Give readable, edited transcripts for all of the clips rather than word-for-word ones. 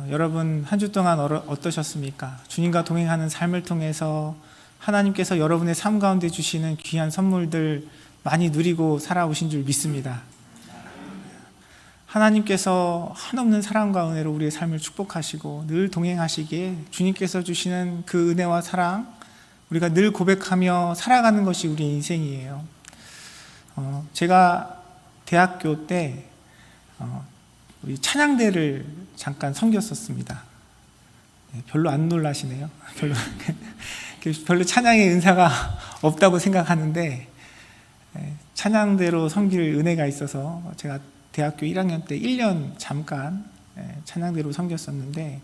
여러분 한 주 동안 어떠셨습니까? 주님과 동행하는 삶을 통해서 하나님께서 여러분의 삶 가운데 주시는 귀한 선물들 많이 누리고 살아오신 줄 믿습니다. 하나님께서 한없는 사랑과 은혜로 우리의 삶을 축복하시고 늘 동행하시기에 주님께서 주시는 그 은혜와 사랑, 우리가 늘 고백하며 살아가는 것이 우리의 인생이에요. 제가 대학교 때 우리 찬양대를 잠깐 섬겼었습니다. 별로 안 놀라시네요. 별로 찬양의 은사가 없다고 생각하는데 찬양대로 섬길 은혜가 있어서 제가 대학교 1학년 때 1년 잠깐 찬양대로 섬겼었는데,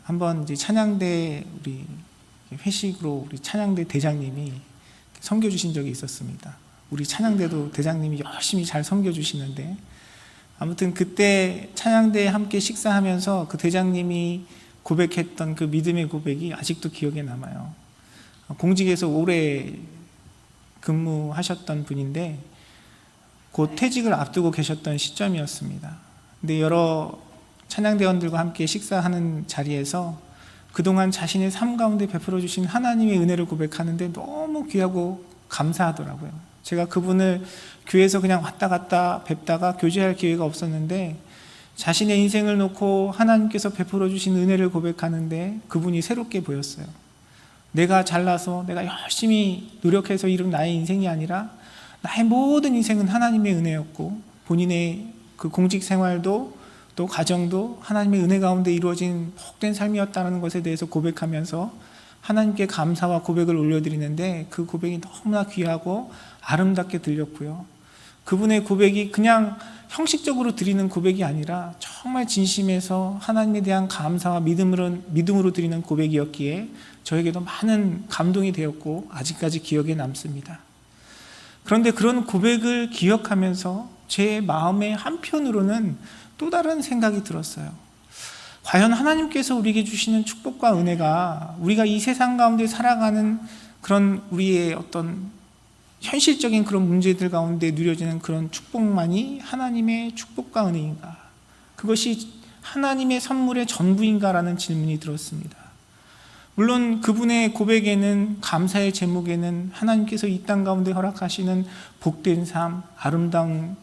한번 이제 찬양대 우리 회식으로 우리 찬양대 대장님이 섬겨주신 적이 있었습니다. 우리 찬양대도 대장님이 열심히 잘 섬겨주시는데, 아무튼 그때 찬양대에 함께 식사하면서 그 대장님이 고백했던 그 믿음의 고백이 아직도 기억에 남아요. 공직에서 오래 근무하셨던 분인데 곧 퇴직을 앞두고 계셨던 시점이었습니다. 근데 여러 찬양대원들과 함께 식사하는 자리에서 그동안 자신의 삶 가운데 베풀어 주신 하나님의 은혜를 고백하는데 너무 귀하고 감사하더라고요. 제가 그분을 교회에서 그냥 왔다 갔다 뵙다가 교제할 기회가 없었는데, 자신의 인생을 놓고 하나님께서 베풀어 주신 은혜를 고백하는데 그분이 새롭게 보였어요. 내가 잘나서 내가 열심히 노력해서 이룬 나의 인생이 아니라 나의 모든 인생은 하나님의 은혜였고, 본인의 그 공직 생활도 또 가정도 하나님의 은혜 가운데 이루어진 복된 삶이었다는 것에 대해서 고백하면서 하나님께 감사와 고백을 올려드리는데, 그 고백이 너무나 귀하고 아름답게 들렸고요. 그분의 고백이 그냥 형식적으로 드리는 고백이 아니라 정말 진심에서 하나님에 대한 감사와 믿음으로 드리는 고백이었기에 저에게도 많은 감동이 되었고 아직까지 기억에 남습니다. 그런데 그런 고백을 기억하면서 제 마음의 한편으로는 또 다른 생각이 들었어요. 과연 하나님께서 우리에게 주시는 축복과 은혜가 우리가 이 세상 가운데 살아가는 그런 우리의 어떤 현실적인 그런 문제들 가운데 누려지는 그런 축복만이 하나님의 축복과 은혜인가? 그것이 하나님의 선물의 전부인가라는 질문이 들었습니다. 물론 그분의 고백에는, 감사의 제목에는 하나님께서 이 땅 가운데 허락하시는 복된 삶, 아름다운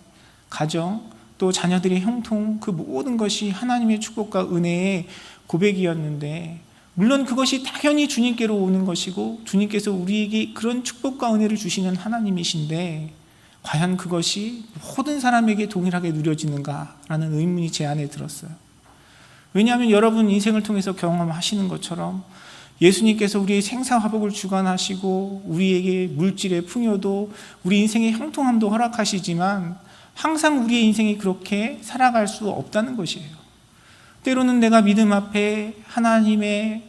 가정, 또 자녀들의 형통, 그 모든 것이 하나님의 축복과 은혜의 고백이었는데, 물론 그것이 당연히 주님께로 오는 것이고 주님께서 우리에게 그런 축복과 은혜를 주시는 하나님이신데, 과연 그것이 모든 사람에게 동일하게 누려지는가라는 의문이 제 안에 들었어요. 왜냐하면 여러분 인생을 통해서 경험하시는 것처럼 예수님께서 우리의 생사화복을 주관하시고 우리에게 물질의 풍요도 우리 인생의 형통함도 허락하시지만 항상 우리의 인생이 그렇게 살아갈 수 없다는 것이에요. 때로는 내가 믿음 앞에 하나님에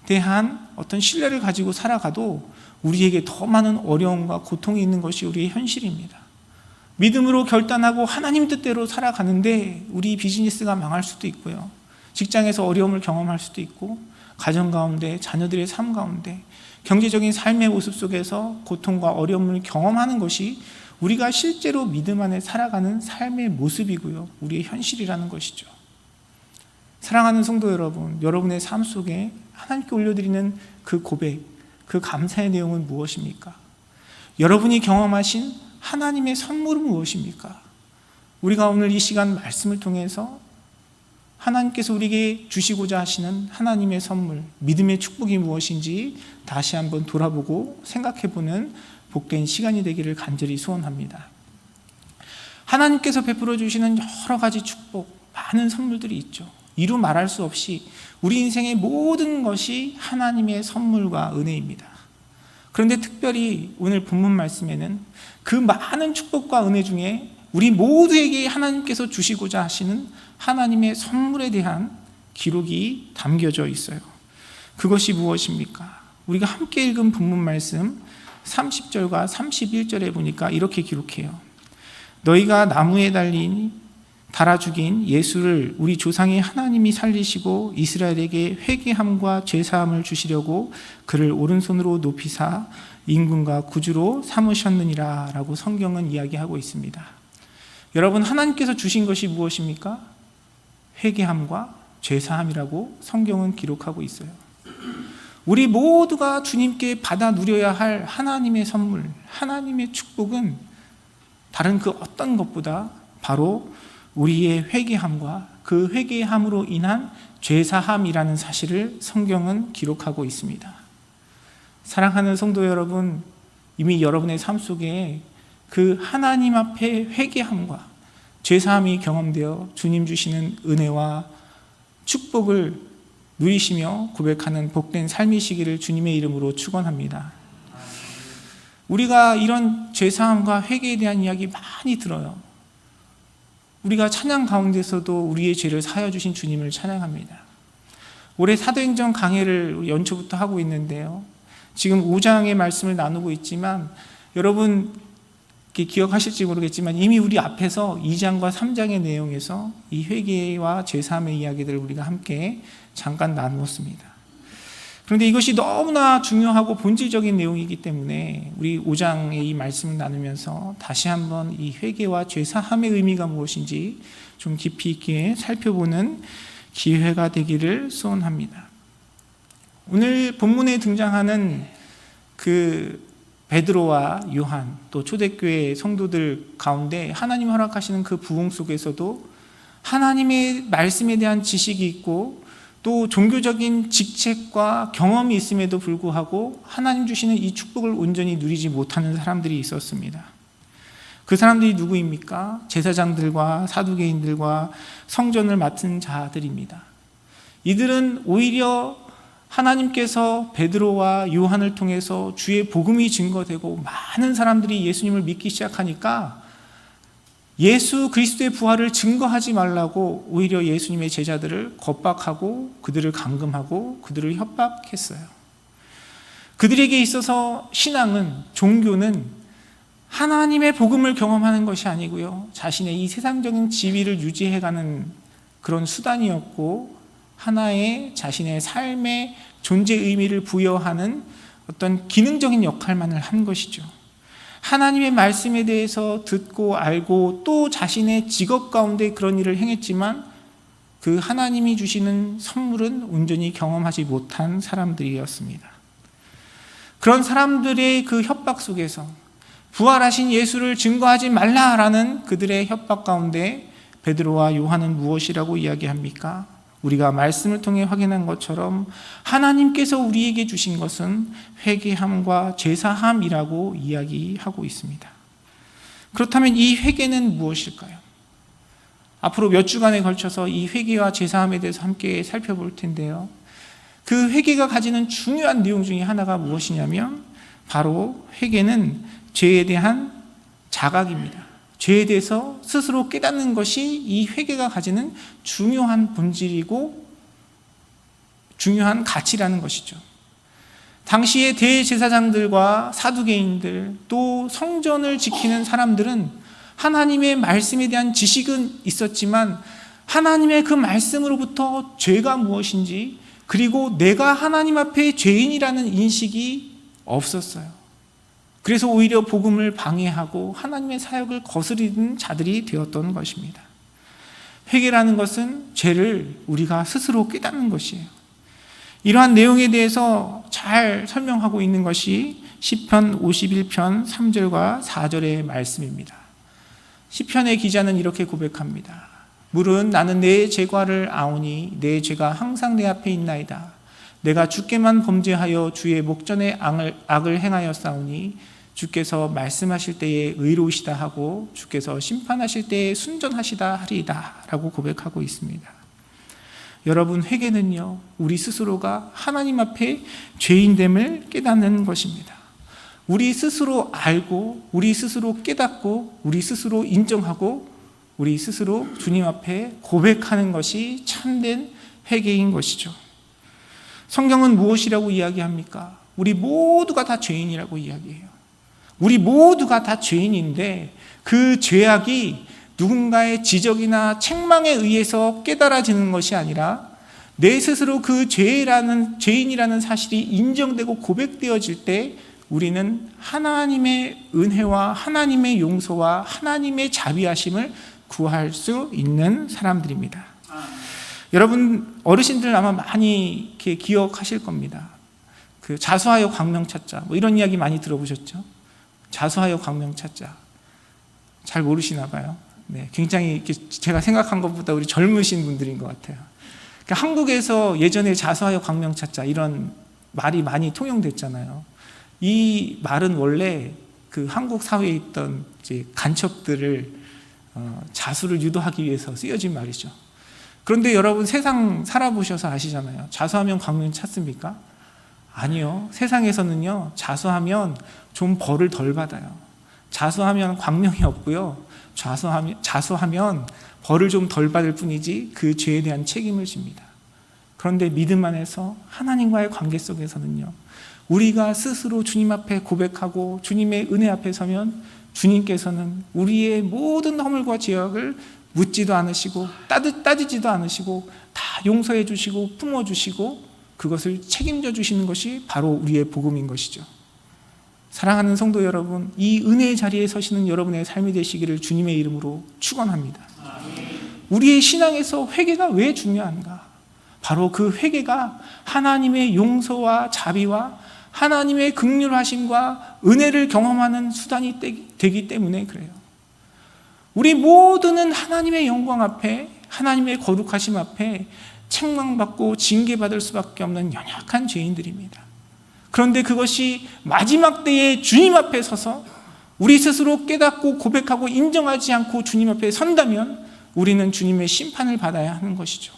대한 어떤 신뢰를 가지고 살아가도 우리에게 더 많은 어려움과 고통이 있는 것이 우리의 현실입니다. 믿음으로 결단하고 하나님 뜻대로 살아가는데 우리 비즈니스가 망할 수도 있고요, 직장에서 어려움을 경험할 수도 있고, 가정 가운데, 자녀들의 삶 가운데, 경제적인 삶의 모습 속에서 고통과 어려움을 경험하는 것이 우리가 실제로 믿음 안에 살아가는 삶의 모습이고요, 우리의 현실이라는 것이죠. 사랑하는 성도 여러분, 여러분의 삶 속에 하나님께 올려드리는 그 고백, 그 감사의 내용은 무엇입니까? 여러분이 경험하신 하나님의 선물은 무엇입니까? 우리가 오늘 이 시간 말씀을 통해서 하나님께서 우리에게 주시고자 하시는 하나님의 선물, 믿음의 축복이 무엇인지 다시 한번 돌아보고 생각해보는 복된 시간이 되기를 간절히 소원합니다. 하나님께서 베풀어 주시는 여러 가지 축복, 많은 선물들이 있죠. 이루 말할 수 없이 우리 인생의 모든 것이 하나님의 선물과 은혜입니다. 그런데 특별히 오늘 본문 말씀에는 그 많은 축복과 은혜 중에 우리 모두에게 하나님께서 주시고자 하시는 하나님의 선물에 대한 기록이 담겨져 있어요. 그것이 무엇입니까? 우리가 함께 읽은 본문 말씀 30절과 31절에 보니까 이렇게 기록해요. 너희가 나무에 달아 죽인 예수를 우리 조상의 하나님이 살리시고 이스라엘에게 회개함과 죄사함을 주시려고 그를 오른손으로 높이사 임금과 구주로 삼으셨느니라 라고 성경은 이야기하고 있습니다. 여러분, 하나님께서 주신 것이 무엇입니까? 회개함과 죄사함이라고 성경은 기록하고 있어요. 우리 모두가 주님께 받아 누려야 할 하나님의 선물, 하나님의 축복은 다른 그 어떤 것보다 바로 우리의 회개함과 그 회개함으로 인한 죄사함이라는 사실을 성경은 기록하고 있습니다. 사랑하는 성도 여러분, 이미 여러분의 삶 속에 그 하나님 앞에 회개함과 죄사함이 경험되어 주님 주시는 은혜와 축복을 누리시며 고백하는 복된 삶이시기를 주님의 이름으로 축원합니다. 우리가 이런 죄사함과 회개에 대한 이야기 많이 들어요. 우리가 찬양 가운데서도 우리의 죄를 사하여 주신 주님을 찬양합니다. 올해 사도행전 강해를 연초부터 하고 있는데요, 지금 5장의 말씀을 나누고 있지만 여러분 기억하실지 모르겠지만 이미 우리 앞에서 2장과 3장의 내용에서 이 회개와 죄사함의 이야기들을 우리가 함께 잠깐 나누었습니다. 그런데 이것이 너무나 중요하고 본질적인 내용이기 때문에 우리 5장의 이 말씀을 나누면서 다시 한번 이 회개와 죄사함의 의미가 무엇인지 좀 깊이 있게 살펴보는 기회가 되기를 소원합니다. 오늘 본문에 등장하는 그 베드로와 요한, 또 초대교회 성도들 가운데 하나님 허락하시는 그 부흥 속에서도 하나님의 말씀에 대한 지식이 있고 또 종교적인 직책과 경험이 있음에도 불구하고 하나님 주시는 이 축복을 온전히 누리지 못하는 사람들이 있었습니다. 그 사람들이 누구입니까? 제사장들과 사두개인들과 성전을 맡은 자들입니다. 이들은 오히려 하나님께서 베드로와 요한을 통해서 주의 복음이 증거되고 많은 사람들이 예수님을 믿기 시작하니까 예수 그리스도의 부활을 증거하지 말라고 오히려 예수님의 제자들을 겁박하고 그들을 감금하고 그들을 협박했어요. 그들에게 있어서 신앙은, 종교는 하나님의 복음을 경험하는 것이 아니고요, 자신의 이 세상적인 지위를 유지해가는 그런 수단이었고 하나의 자신의 삶의 존재 의미를 부여하는 어떤 기능적인 역할만을 한 것이죠. 하나님의 말씀에 대해서 듣고 알고 또 자신의 직업 가운데 그런 일을 행했지만 그 하나님이 주시는 선물은 온전히 경험하지 못한 사람들이었습니다. 그런 사람들의 그 협박 속에서 부활하신 예수를 증거하지 말라라는 그들의 협박 가운데 베드로와 요한은 무엇이라고 이야기합니까? 우리가 말씀을 통해 확인한 것처럼 하나님께서 우리에게 주신 것은 회개함과 죄사함이라고 이야기하고 있습니다. 그렇다면 이 회개는 무엇일까요? 앞으로 몇 주간에 걸쳐서 이 회개와 죄사함에 대해서 함께 살펴볼 텐데요, 그 회개가 가지는 중요한 내용 중에 하나가 무엇이냐면 바로 회개는 죄에 대한 자각입니다. 죄에 대해서 스스로 깨닫는 것이 이 회개가 가지는 중요한 본질이고 중요한 가치라는 것이죠. 당시의 대제사장들과 사두개인들 또 성전을 지키는 사람들은 하나님의 말씀에 대한 지식은 있었지만 하나님의 그 말씀으로부터 죄가 무엇인지 그리고 내가 하나님 앞에 죄인이라는 인식이 없었어요. 그래서 오히려 복음을 방해하고 하나님의 사역을 거스리는 자들이 되었던 것입니다. 회개라는 것은 죄를 우리가 스스로 깨닫는 것이에요. 이러한 내용에 대해서 잘 설명하고 있는 것이 시편 51편 3절과 4절의 말씀입니다. 시편의 기자는 이렇게 고백합니다. 물은 나는 내 죄과를 아오니 내 죄가 항상 내 앞에 있나이다. 내가 주께만 범죄하여 주의 목전에 악을 행하였사오니 주께서 말씀하실 때에 의로우시다 하고 주께서 심판하실 때에 순전하시다 하리이다 라고 고백하고 있습니다. 여러분, 회개는요, 우리 스스로가 하나님 앞에 죄인됨을 깨닫는 것입니다. 우리 스스로 알고 우리 스스로 깨닫고 우리 스스로 인정하고 우리 스스로 주님 앞에 고백하는 것이 참된 회개인 것이죠. 성경은 무엇이라고 이야기합니까? 우리 모두가 다 죄인이라고 이야기해요. 우리 모두가 다 죄인인데 그 죄악이 누군가의 지적이나 책망에 의해서 깨달아지는 것이 아니라 내 스스로 그 죄인이라는 사실이 인정되고 고백되어질 때 우리는 하나님의 은혜와 하나님의 용서와 하나님의 자비하심을 구할 수 있는 사람들입니다. 여러분 어르신들 아마 많이 이렇게 기억하실 겁니다. 그 자수하여 광명 찾자, 뭐 이런 이야기 많이 들어보셨죠? 자수하여 광명 찾자. 잘 모르시나 봐요. 네, 굉장히 이렇게 제가 생각한 것보다 우리 젊으신 분들인 것 같아요. 그러니까 한국에서 예전에 자수하여 광명 찾자 이런 말이 많이 통용됐잖아요. 이 말은 원래 그 한국 사회에 있던 이제 간첩들을 자수를 유도하기 위해서 쓰여진 말이죠. 그런데 여러분 세상 살아보셔서 아시잖아요. 자수하면 광명 찾습니까? 아니요. 세상에서는요, 자수하면 좀 벌을 덜 받아요. 자수하면 광명이 없고요. 자수하면 벌을 좀 덜 받을 뿐이지 그 죄에 대한 책임을 집니다. 그런데 믿음 안에서 하나님과의 관계 속에서는요, 우리가 스스로 주님 앞에 고백하고 주님의 은혜 앞에 서면 주님께서는 우리의 모든 허물과 죄악을 묻지도 않으시고 따지지도 않으시고 다 용서해 주시고 품어주시고 그것을 책임져 주시는 것이 바로 우리의 복음인 것이죠. 사랑하는 성도 여러분, 이 은혜의 자리에 서시는 여러분의 삶이 되시기를 주님의 이름으로 축원합니다. 우리의 신앙에서 회개가 왜 중요한가? 바로 그 회개가 하나님의 용서와 자비와 하나님의 긍휼하심과 은혜를 경험하는 수단이 되기 때문에 그래요. 우리 모두는 하나님의 영광 앞에, 하나님의 거룩하심 앞에 책망받고 징계받을 수밖에 없는 연약한 죄인들입니다. 그런데 그것이 마지막 때에 주님 앞에 서서 우리 스스로 깨닫고 고백하고 인정하지 않고 주님 앞에 선다면 우리는 주님의 심판을 받아야 하는 것이죠.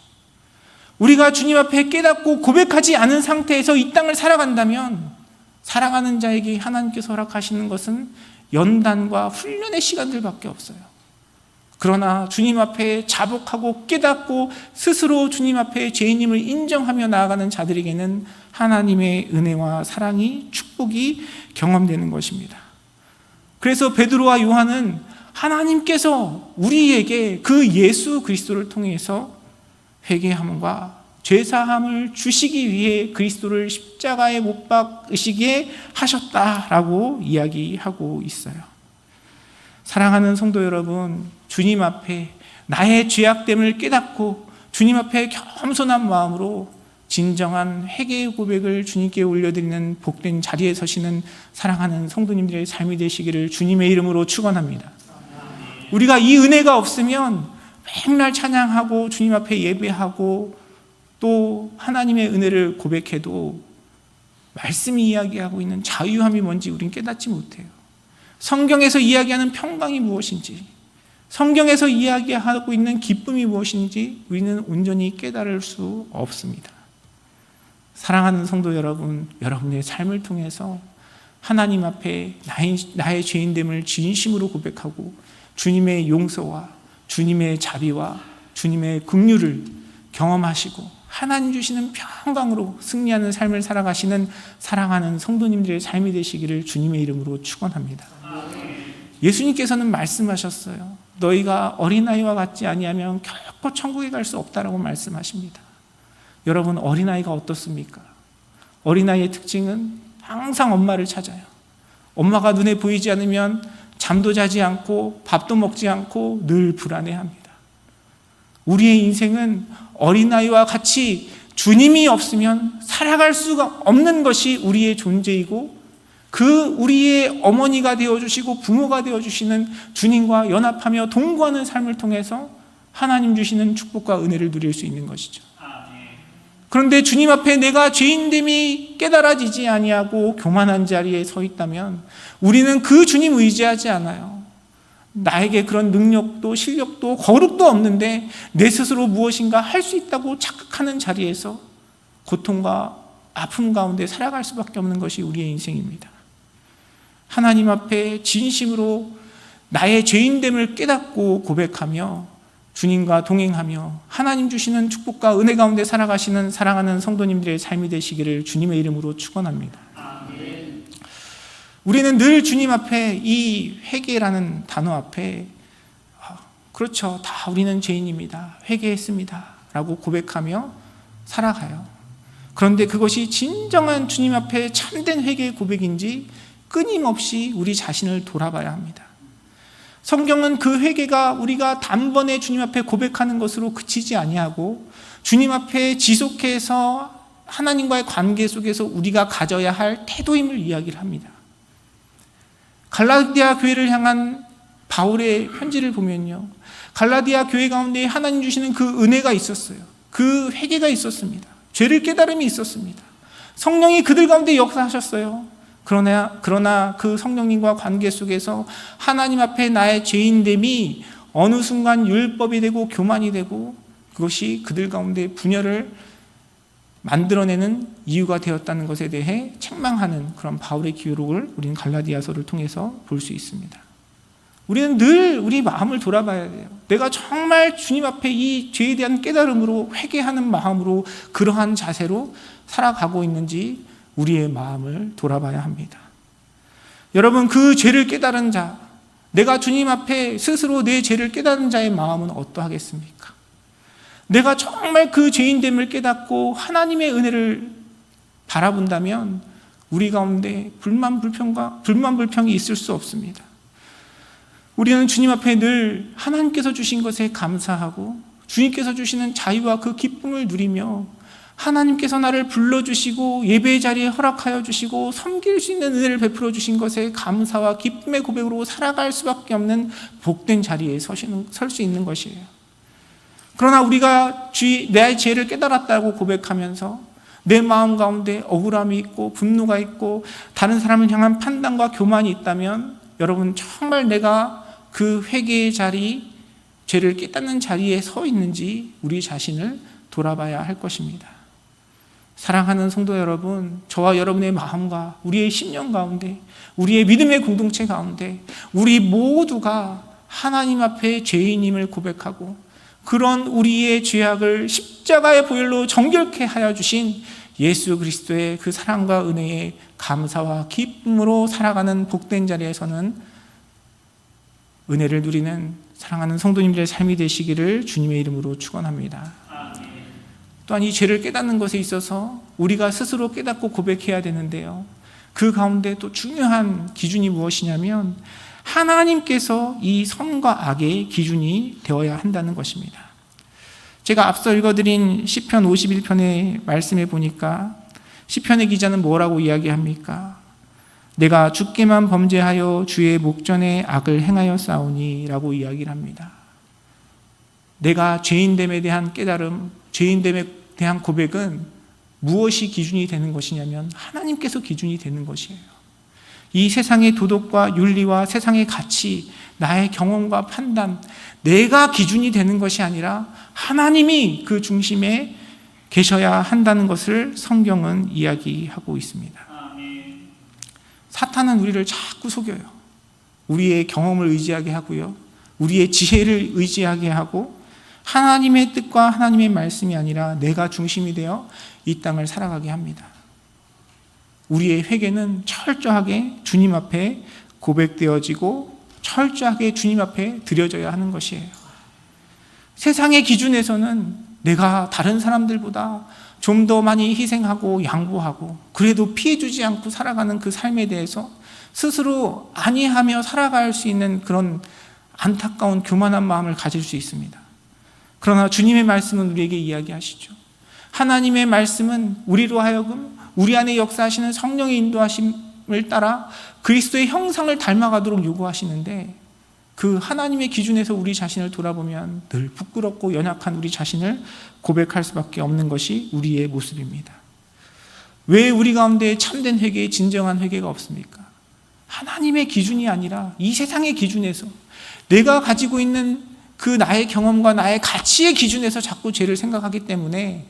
우리가 주님 앞에 깨닫고 고백하지 않은 상태에서 이 땅을 살아간다면 사랑하는 자에게 하나님께서 허락하시는 것은 연단과 훈련의 시간들밖에 없어요. 그러나 주님 앞에 자복하고 깨닫고 스스로 주님 앞에 죄인임을 인정하며 나아가는 자들에게는 하나님의 은혜와 사랑이, 축복이 경험되는 것입니다. 그래서 베드로와 요한은 하나님께서 우리에게 그 예수 그리스도를 통해서 회개함과 죄사함을 주시기 위해 그리스도를 십자가에 못 박으시게 하셨다라고 이야기하고 있어요. 사랑하는 성도 여러분, 주님 앞에 나의 죄악됨을 깨닫고 주님 앞에 겸손한 마음으로 진정한 회개의 고백을 주님께 올려드리는 복된 자리에 서시는 사랑하는 성도님들의 삶이 되시기를 주님의 이름으로 축원합니다. 우리가 이 은혜가 없으면 맨날 찬양하고 주님 앞에 예배하고 또 하나님의 은혜를 고백해도 말씀이 이야기하고 있는 자유함이 뭔지 우린 깨닫지 못해요. 성경에서 이야기하는 평강이 무엇인지, 성경에서 이야기하고 있는 기쁨이 무엇인지 우리는 온전히 깨달을 수 없습니다. 사랑하는 성도 여러분, 여러분의 삶을 통해서 하나님 앞에 나의 죄인됨을 진심으로 고백하고 주님의 용서와 주님의 자비와 주님의 긍휼을 경험하시고 하나님 주시는 평강으로 승리하는 삶을 살아가시는 사랑하는 성도님들의 삶이 되시기를 주님의 이름으로 축원합니다. 예수님께서는 말씀하셨어요. 너희가 어린아이와 같지 아니하면 결코 천국에 갈 수 없다라고 말씀하십니다. 여러분, 어린아이가 어떻습니까? 어린아이의 특징은 항상 엄마를 찾아요. 엄마가 눈에 보이지 않으면 잠도 자지 않고 밥도 먹지 않고 늘 불안해합니다. 우리의 인생은 어린아이와 같이 주님이 없으면 살아갈 수가 없는 것이 우리의 존재이고 그 우리의 어머니가 되어주시고 부모가 되어주시는 주님과 연합하며 동거하는 삶을 통해서 하나님 주시는 축복과 은혜를 누릴 수 있는 것이죠. 그런데 주님 앞에 내가 죄인됨이 깨달아지지 아니하고 교만한 자리에 서 있다면 우리는 그 주님 의지하지 않아요. 나에게 그런 능력도 실력도 거룩도 없는데 내 스스로 무엇인가 할 수 있다고 착각하는 자리에서 고통과 아픔 가운데 살아갈 수밖에 없는 것이 우리의 인생입니다. 하나님 앞에 진심으로 나의 죄인됨을 깨닫고 고백하며 주님과 동행하며 하나님 주시는 축복과 은혜 가운데 살아가시는 사랑하는 성도님들의 삶이 되시기를 주님의 이름으로 축원합니다. 아멘. 우리는 늘 주님 앞에 이 회개라는 단어 앞에 그렇죠, 다 우리는 죄인입니다, 회개했습니다 라고 고백하며 살아가요. 그런데 그것이 진정한 주님 앞에 참된 회개의 고백인지 끊임없이 우리 자신을 돌아봐야 합니다. 성경은 그 회개가 우리가 단번에 주님 앞에 고백하는 것으로 그치지 아니하고 주님 앞에 지속해서 하나님과의 관계 속에서 우리가 가져야 할 태도임을 이야기를 합니다. 갈라디아 교회를 향한 바울의 편지를 보면요, 갈라디아 교회 가운데 하나님 주시는 그 은혜가 있었어요. 그 회개가 있었습니다. 죄를 깨달음이 있었습니다. 성령이 그들 가운데 역사하셨어요. 그러나 그 성령님과 관계 속에서 하나님 앞에 나의 죄인됨이 어느 순간 율법이 되고 교만이 되고 그것이 그들 가운데 분열을 만들어내는 이유가 되었다는 것에 대해 책망하는 그런 바울의 기록을 우리는 갈라디아서를 통해서 볼 수 있습니다. 우리는 늘 우리 마음을 돌아봐야 돼요. 내가 정말 주님 앞에 이 죄에 대한 깨달음으로 회개하는 마음으로 그러한 자세로 살아가고 있는지 우리의 마음을 돌아봐야 합니다. 여러분, 그 죄를 깨달은 자, 내가 주님 앞에 스스로 내 죄를 깨달은 자의 마음은 어떠하겠습니까? 내가 정말 그 죄인됨을 깨닫고 하나님의 은혜를 바라본다면 우리 가운데 불만불평이 있을 수 없습니다. 우리는 주님 앞에 늘 하나님께서 주신 것에 감사하고 주님께서 주시는 자유와 그 기쁨을 누리며 하나님께서 나를 불러주시고 예배의 자리에 허락하여 주시고 섬길 수 있는 은혜를 베풀어 주신 것에 감사와 기쁨의 고백으로 살아갈 수밖에 없는 복된 자리에 설 수 있는 것이에요. 그러나 우리가 내 죄를 깨달았다고 고백하면서 내 마음 가운데 억울함이 있고 분노가 있고 다른 사람을 향한 판단과 교만이 있다면 여러분, 정말 내가 그 회개의 자리, 죄를 깨닫는 자리에 서 있는지 우리 자신을 돌아봐야 할 것입니다. 사랑하는 성도 여러분, 저와 여러분의 마음과 우리의 심령 가운데, 우리의 믿음의 공동체 가운데 우리 모두가 하나님 앞에 죄인임을 고백하고 그런 우리의 죄악을 십자가의 보혈로 정결케 하여 주신 예수 그리스도의 그 사랑과 은혜에 감사와 기쁨으로 살아가는 복된 자리에서는 은혜를 누리는 사랑하는 성도님들의 삶이 되시기를 주님의 이름으로 축원합니다. 또한 이 죄를 깨닫는 것에 있어서 우리가 스스로 깨닫고 고백해야 되는데요, 그 가운데 또 중요한 기준이 무엇이냐면 하나님께서 이 선과 악의 기준이 되어야 한다는 것입니다. 제가 앞서 읽어드린 시편 51편의 말씀에 보니까 시편의 기자는 뭐라고 이야기합니까? 내가 주께만 범죄하여 주의 목전에 악을 행하여 싸우니 라고 이야기를 합니다. 내가 죄인됨에 대한 깨달음, 죄인됨에 대한 고백은 무엇이 기준이 되는 것이냐면 하나님께서 기준이 되는 것이에요. 이 세상의 도덕과 윤리와 세상의 가치, 나의 경험과 판단, 내가 기준이 되는 것이 아니라 하나님이 그 중심에 계셔야 한다는 것을 성경은 이야기하고 있습니다. 사탄은 우리를 자꾸 속여요. 우리의 경험을 의지하게 하고요, 우리의 지혜를 의지하게 하고 하나님의 뜻과 하나님의 말씀이 아니라 내가 중심이 되어 이 땅을 살아가게 합니다. 우리의 회개는 철저하게 주님 앞에 고백되어지고 철저하게 주님 앞에 드려져야 하는 것이에요. 세상의 기준에서는 내가 다른 사람들보다 좀 더 많이 희생하고 양보하고 그래도 피해주지 않고 살아가는 그 삶에 대해서 스스로 안위하며 살아갈 수 있는 그런 안타까운 교만한 마음을 가질 수 있습니다. 그러나 주님의 말씀은 우리에게 이야기하시죠. 하나님의 말씀은 우리로 하여금 우리 안에 역사하시는 성령의 인도하심을 따라 그리스도의 형상을 닮아가도록 요구하시는데 그 하나님의 기준에서 우리 자신을 돌아보면 늘 부끄럽고 연약한 우리 자신을 고백할 수밖에 없는 것이 우리의 모습입니다. 왜 우리 가운데 참된 회개, 진정한 회개가 없습니까? 하나님의 기준이 아니라 이 세상의 기준에서 내가 가지고 있는 그 나의 경험과 나의 가치의 기준에서 자꾸 죄를 생각하기 때문에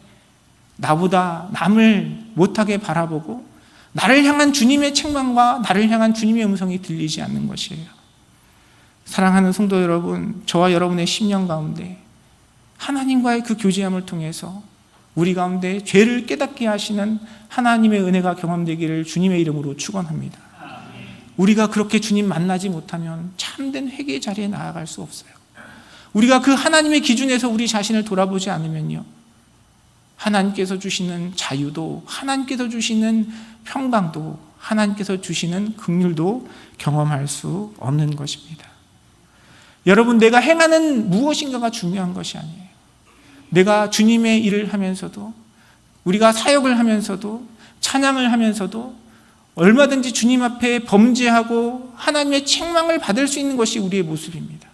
나보다 남을 못하게 바라보고 나를 향한 주님의 책망과 나를 향한 주님의 음성이 들리지 않는 것이에요. 사랑하는 성도 여러분, 저와 여러분의 심령 가운데 하나님과의 그 교제함을 통해서 우리 가운데 죄를 깨닫게 하시는 하나님의 은혜가 경험되기를 주님의 이름으로 축원합니다. 우리가 그렇게 주님 만나지 못하면 참된 회개의 자리에 나아갈 수 없어요. 우리가 그 하나님의 기준에서 우리 자신을 돌아보지 않으면요, 하나님께서 주시는 자유도, 하나님께서 주시는 평강도, 하나님께서 주시는 긍휼도 경험할 수 없는 것입니다. 여러분, 내가 행하는 무엇인가가 중요한 것이 아니에요. 내가 주님의 일을 하면서도, 우리가 사역을 하면서도, 찬양을 하면서도 얼마든지 주님 앞에 범죄하고 하나님의 책망을 받을 수 있는 것이 우리의 모습입니다.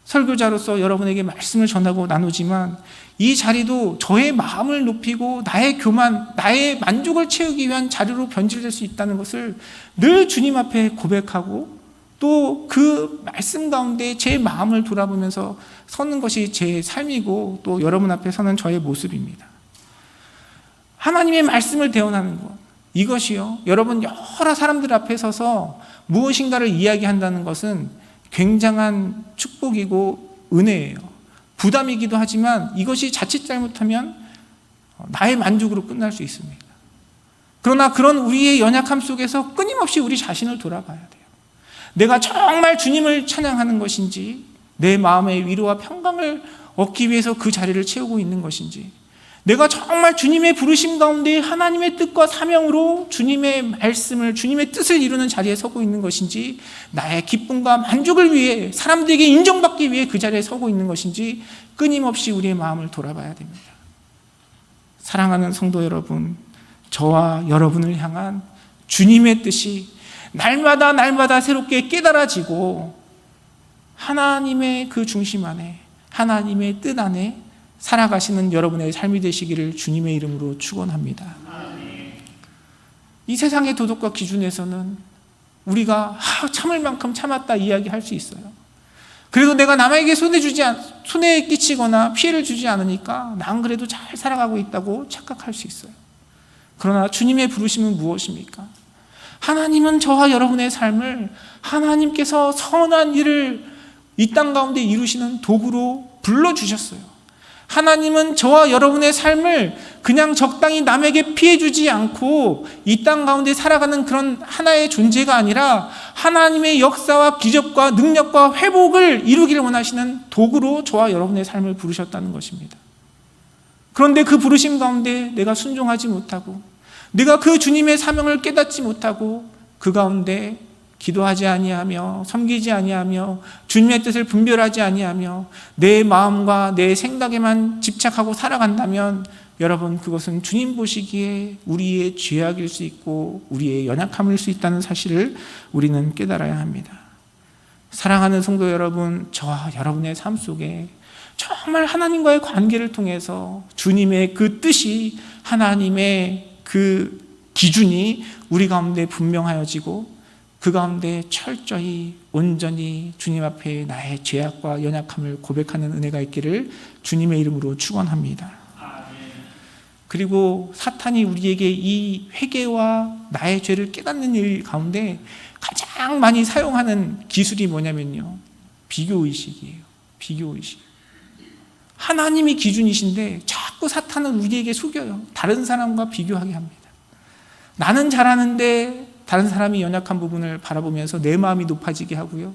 설교자로서 여러분에게 말씀을 전하고 나누지만 이 자리도 저의 마음을 높이고 나의 교만, 나의 만족을 채우기 위한 자리로 변질될 수 있다는 것을 늘 주님 앞에 고백하고 또 그 말씀 가운데 제 마음을 돌아보면서 서는 것이 제 삶이고 또 여러분 앞에 서는 저의 모습입니다. 하나님의 말씀을 대언하는 것, 이것이요, 여러분 여러 사람들 앞에 서서 무엇인가를 이야기한다는 것은 굉장한 축복이고 은혜예요. 부담이기도 하지만 이것이 자칫 잘못하면 나의 만족으로 끝날 수 있습니다. 그러나 그런 우리의 연약함 속에서 끊임없이 우리 자신을 돌아봐야 돼요. 내가 정말 주님을 찬양하는 것인지, 내 마음의 위로와 평강을 얻기 위해서 그 자리를 채우고 있는 것인지, 내가 정말 주님의 부르심 가운데 하나님의 뜻과 사명으로 주님의 말씀을, 주님의 뜻을 이루는 자리에 서고 있는 것인지, 나의 기쁨과 만족을 위해 사람들에게 인정받기 위해 그 자리에 서고 있는 것인지 끊임없이 우리의 마음을 돌아봐야 됩니다. 사랑하는 성도 여러분, 저와 여러분을 향한 주님의 뜻이 날마다 새롭게 깨달아지고 하나님의 그 중심 안에, 하나님의 뜻 안에 살아가시는 여러분의 삶이 되시기를 주님의 이름으로 축원합니다. 이 세상의 도덕과 기준에서는 우리가 참을 만큼 참았다 이야기할 수 있어요. 그래도 내가 남에게 손해 끼치거나 피해를 주지 않으니까 난 그래도 잘 살아가고 있다고 착각할 수 있어요. 그러나 주님의 부르심은 무엇입니까? 하나님은 저와 여러분의 삶을 하나님께서 선한 일을 이 땅 가운데 이루시는 도구로 불러주셨어요. 하나님은 저와 여러분의 삶을 그냥 적당히 남에게 피해 주지 않고 이 땅 가운데 살아가는 그런 하나의 존재가 아니라 하나님의 역사와 기적과 능력과 회복을 이루기를 원하시는 도구로 저와 여러분의 삶을 부르셨다는 것입니다. 그런데 그 부르심 가운데 내가 순종하지 못하고, 내가 그 주님의 사명을 깨닫지 못하고 그 가운데 기도하지 아니하며 섬기지 아니하며 주님의 뜻을 분별하지 아니하며 내 마음과 내 생각에만 집착하고 살아간다면 여러분, 그것은 주님 보시기에 우리의 죄악일 수 있고 우리의 연약함일 수 있다는 사실을 우리는 깨달아야 합니다. 사랑하는 성도 여러분, 저와 여러분의 삶 속에 정말 하나님과의 관계를 통해서 주님의 그 뜻이, 하나님의 그 기준이 우리 가운데 분명하여지고 그 가운데 철저히 온전히 주님 앞에 나의 죄악과 연약함을 고백하는 은혜가 있기를 주님의 이름으로 축원합니다. 그리고 사탄이 우리에게 이 회개와 나의 죄를 깨닫는 일 가운데 가장 많이 사용하는 기술이 뭐냐면요, 비교의식이에요. 비교의식. 하나님이 기준이신데 자꾸 사탄은 우리에게 속여요. 다른 사람과 비교하게 합니다. 나는 잘하는데 다른 사람이 연약한 부분을 바라보면서 내 마음이 높아지게 하고요.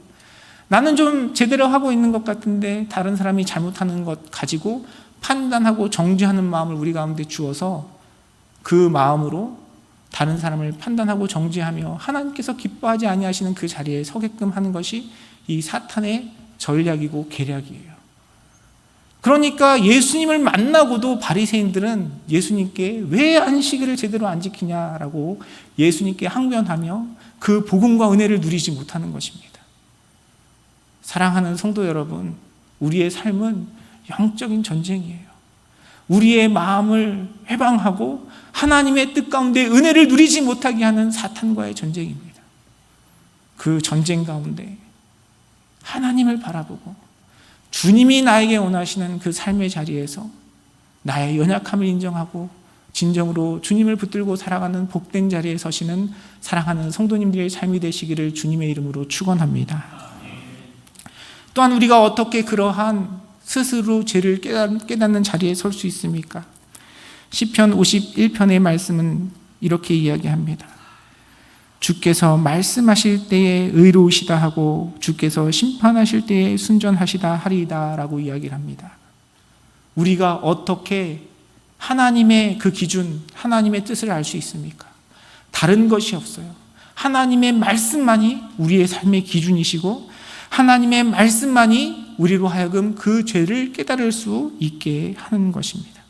나는 좀 제대로 하고 있는 것 같은데 다른 사람이 잘못하는 것 가지고 판단하고 정죄하는 마음을 우리 가운데 주어서 그 마음으로 다른 사람을 판단하고 정죄하며 하나님께서 기뻐하지 아니하시는 그 자리에 서게끔 하는 것이 이 사탄의 전략이고 계략이에요. 그러니까 예수님을 만나고도 바리새인들은 예수님께 왜 안식일을 제대로 안 지키냐라고 예수님께 항변하며 그 복음과 은혜를 누리지 못하는 것입니다. 사랑하는 성도 여러분, 우리의 삶은 영적인 전쟁이에요. 우리의 마음을 회방하고 하나님의 뜻 가운데 은혜를 누리지 못하게 하는 사탄과의 전쟁입니다. 그 전쟁 가운데 하나님을 바라보고 주님이 나에게 원하시는 그 삶의 자리에서 나의 연약함을 인정하고 진정으로 주님을 붙들고 살아가는 복된 자리에 서시는 사랑하는 성도님들의 삶이 되시기를 주님의 이름으로 축원합니다. 또한 우리가 어떻게 그러한 스스로 죄를 깨닫는 자리에 설 수 있습니까? 시편 51편의 말씀은 이렇게 이야기합니다. 주께서 말씀하실 때에 의로우시다 하고 주께서 심판하실 때에 순전하시다 하리이다 라고 이야기를 합니다. 우리가 어떻게 하나님의 그 기준, 하나님의 뜻을 알 수 있습니까? 다른 것이 없어요. 하나님의 말씀만이 우리의 삶의 기준이시고 하나님의 말씀만이 우리로 하여금 그 죄를 깨달을 수 있게 하는 것입니다.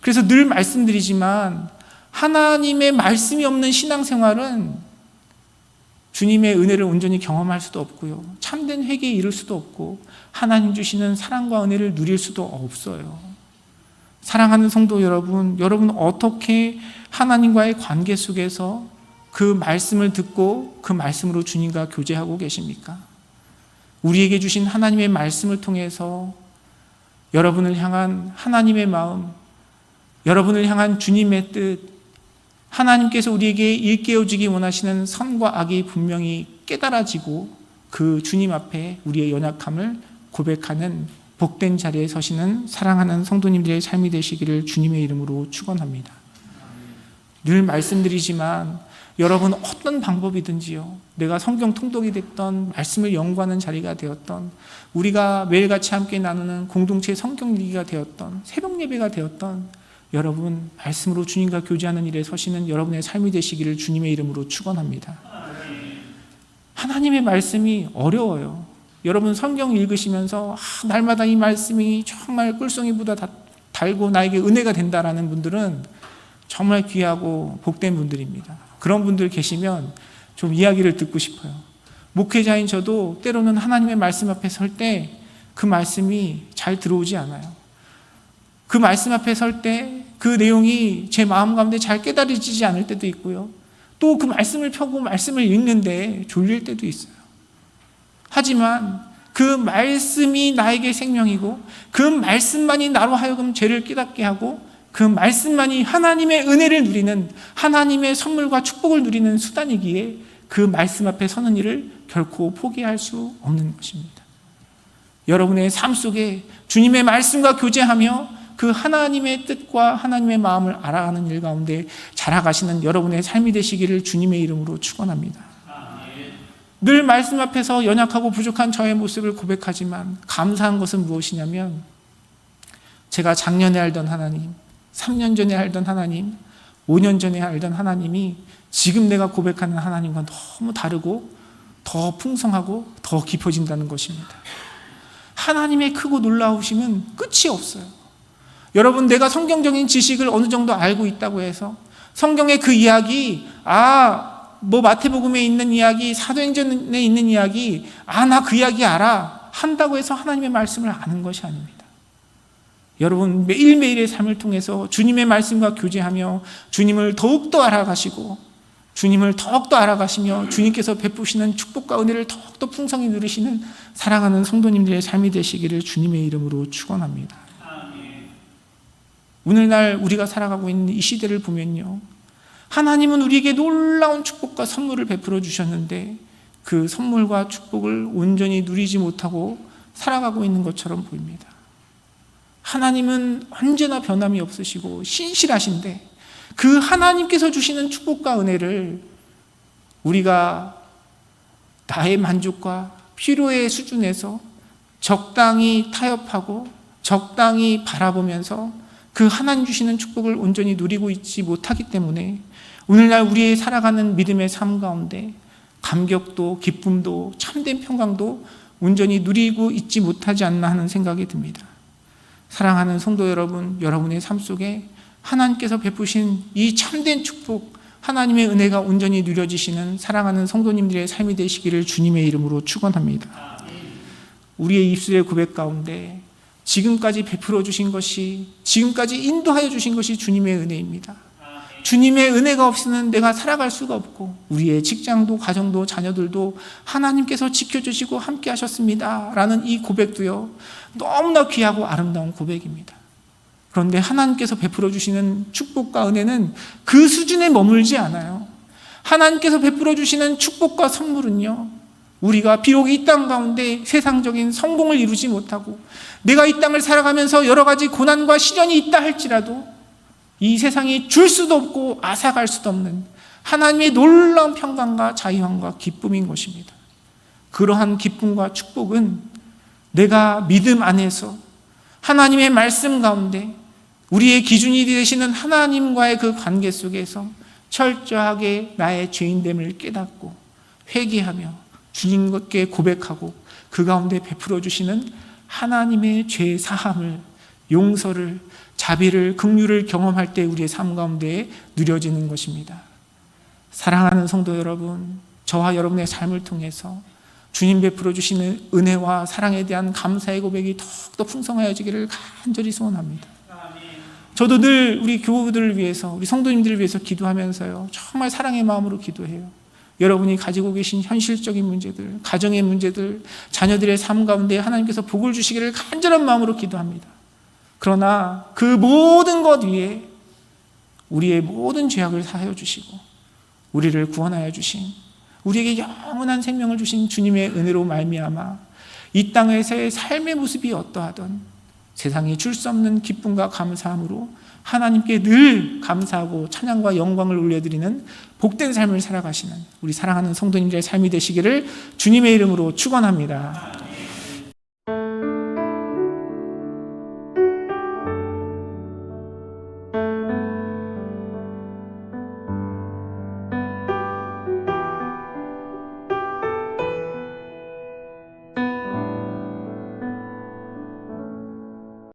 그래서 늘 말씀드리지만 하나님의 말씀이 없는 신앙생활은 주님의 은혜를 온전히 경험할 수도 없고요, 참된 회개에 이를 수도 없고 하나님 주시는 사랑과 은혜를 누릴 수도 없어요. 사랑하는 성도 여러분, 여러분 어떻게 하나님과의 관계 속에서 그 말씀을 듣고 그 말씀으로 주님과 교제하고 계십니까? 우리에게 주신 하나님의 말씀을 통해서 여러분을 향한 하나님의 마음, 여러분을 향한 주님의 뜻, 하나님께서 우리에게 일깨워주기 원하시는 선과 악이 분명히 깨달아지고 그 주님 앞에 우리의 연약함을 고백하는 복된 자리에 서시는 사랑하는 성도님들의 삶이 되시기를 주님의 이름으로 축원합니다. 늘 말씀드리지만 여러분 어떤 방법이든지요, 내가 성경 통독이 됐던, 말씀을 연구하는 자리가 되었던, 우리가 매일같이 함께 나누는 공동체 성경 읽기가 되었던, 새벽 예배가 되었던, 여러분 말씀으로 주님과 교제하는 일에 서시는 여러분의 삶이 되시기를 주님의 이름으로 축원합니다. 하나님의 말씀이 어려워요. 여러분 성경 읽으시면서 날마다 이 말씀이 정말 꿀송이보다 달고 나에게 은혜가 된다라는 분들은 정말 귀하고 복된 분들입니다. 그런 분들 계시면 좀 이야기를 듣고 싶어요. 목회자인 저도 때로는 하나님의 말씀 앞에 설 때 그 말씀이 잘 들어오지 않아요. 그 말씀 앞에 설 때 그 내용이 제 마음 가운데 잘 깨달아지지 않을 때도 있고요, 또 그 말씀을 펴고 말씀을 읽는데 졸릴 때도 있어요. 하지만 그 말씀이 나에게 생명이고 그 말씀만이 나로 하여금 죄를 깨닫게 하고 그 말씀만이 하나님의 은혜를 누리는, 하나님의 선물과 축복을 누리는 수단이기에 그 말씀 앞에 서는 일을 결코 포기할 수 없는 것입니다. 여러분의 삶 속에 주님의 말씀과 교제하며 그 하나님의 뜻과 하나님의 마음을 알아가는 일 가운데 자라가시는 여러분의 삶이 되시기를 주님의 이름으로 축원합니다. 늘 말씀 앞에서 연약하고 부족한 저의 모습을 고백하지만 감사한 것은 무엇이냐면, 제가 작년에 알던 하나님, 3년 전에 알던 하나님, 5년 전에 알던 하나님이 지금 내가 고백하는 하나님과 너무 다르고 더 풍성하고 더 깊어진다는 것입니다. 하나님의 크고 놀라우심은 끝이 없어요. 여러분, 내가 성경적인 지식을 어느 정도 알고 있다고 해서 성경의 그 이야기, 마태복음에 있는 이야기, 사도행전에 있는 이야기, 나 그 이야기 알아 한다고 해서 하나님의 말씀을 아는 것이 아닙니다. 여러분, 매일매일의 삶을 통해서 주님의 말씀과 교제하며 주님을 더욱더 알아가시고 주님을 더욱더 알아가시며 주님께서 베푸시는 축복과 은혜를 더욱더 풍성히 누리시는 사랑하는 성도님들의 삶이 되시기를 주님의 이름으로 축원합니다. 오늘날 우리가 살아가고 있는 이 시대를 보면요, 하나님은 우리에게 놀라운 축복과 선물을 베풀어 주셨는데 그 선물과 축복을 온전히 누리지 못하고 살아가고 있는 것처럼 보입니다. 하나님은 언제나 변함이 없으시고 신실하신데 그 하나님께서 주시는 축복과 은혜를 우리가 나의 만족과 필요의 수준에서 적당히 타협하고 적당히 바라보면서 그 하나님 주시는 축복을 온전히 누리고 있지 못하기 때문에 오늘날 우리의 살아가는 믿음의 삶 가운데 감격도 기쁨도 참된 평강도 온전히 누리고 있지 못하지 않나 하는 생각이 듭니다. 사랑하는 성도 여러분, 여러분의 삶 속에 하나님께서 베푸신 이 참된 축복, 하나님의 은혜가 온전히 누려지시는 사랑하는 성도님들의 삶이 되시기를 주님의 이름으로 축원합니다. 우리의 입술의 고백 가운데 지금까지 베풀어 주신 것이, 지금까지 인도하여 주신 것이 주님의 은혜입니다. 주님의 은혜가 없이는 내가 살아갈 수가 없고 우리의 직장도 가정도 자녀들도 하나님께서 지켜주시고 함께 하셨습니다 라는 이 고백도요, 너무나 귀하고 아름다운 고백입니다. 그런데 하나님께서 베풀어 주시는 축복과 은혜는 그 수준에 머물지 않아요. 하나님께서 베풀어 주시는 축복과 선물은요, 우리가 비록 이 땅 가운데 세상적인 성공을 이루지 못하고 내가 이 땅을 살아가면서 여러 가지 고난과 시련이 있다 할지라도 이 세상이 줄 수도 없고 앗아갈 수도 없는 하나님의 놀라운 평강과 자유함과 기쁨인 것입니다. 그러한 기쁨과 축복은 내가 믿음 안에서 하나님의 말씀 가운데 우리의 기준이 되시는 하나님과의 그 관계 속에서 철저하게 나의 죄인됨을 깨닫고 회개하며 주님께 고백하고 그 가운데 베풀어 주시는 하나님의 죄 사함을, 용서를, 자비를, 긍휼을 경험할 때 우리의 삶 가운데 누려지는 것입니다. 사랑하는 성도 여러분, 저와 여러분의 삶을 통해서 주님 베풀어 주시는 은혜와 사랑에 대한 감사의 고백이 더욱더 풍성하여지기를 간절히 소원합니다. 저도 늘 우리 교우들을 위해서, 우리 성도님들을 위해서 기도하면서요, 정말 사랑의 마음으로 기도해요. 여러분이 가지고 계신 현실적인 문제들, 가정의 문제들, 자녀들의 삶 가운데 하나님께서 복을 주시기를 간절한 마음으로 기도합니다. 그러나 그 모든 것 위에 우리의 모든 죄악을 사하여 주시고 우리를 구원하여 주신, 우리에게 영원한 생명을 주신 주님의 은혜로 말미암아 이 땅에서의 삶의 모습이 어떠하든 세상이 줄 수 없는 기쁨과 감사함으로 하나님께 늘 감사하고 찬양과 영광을 올려드리는 복된 삶을 살아가시는 우리 사랑하는 성도님들의 삶이 되시기를 주님의 이름으로 축원합니다.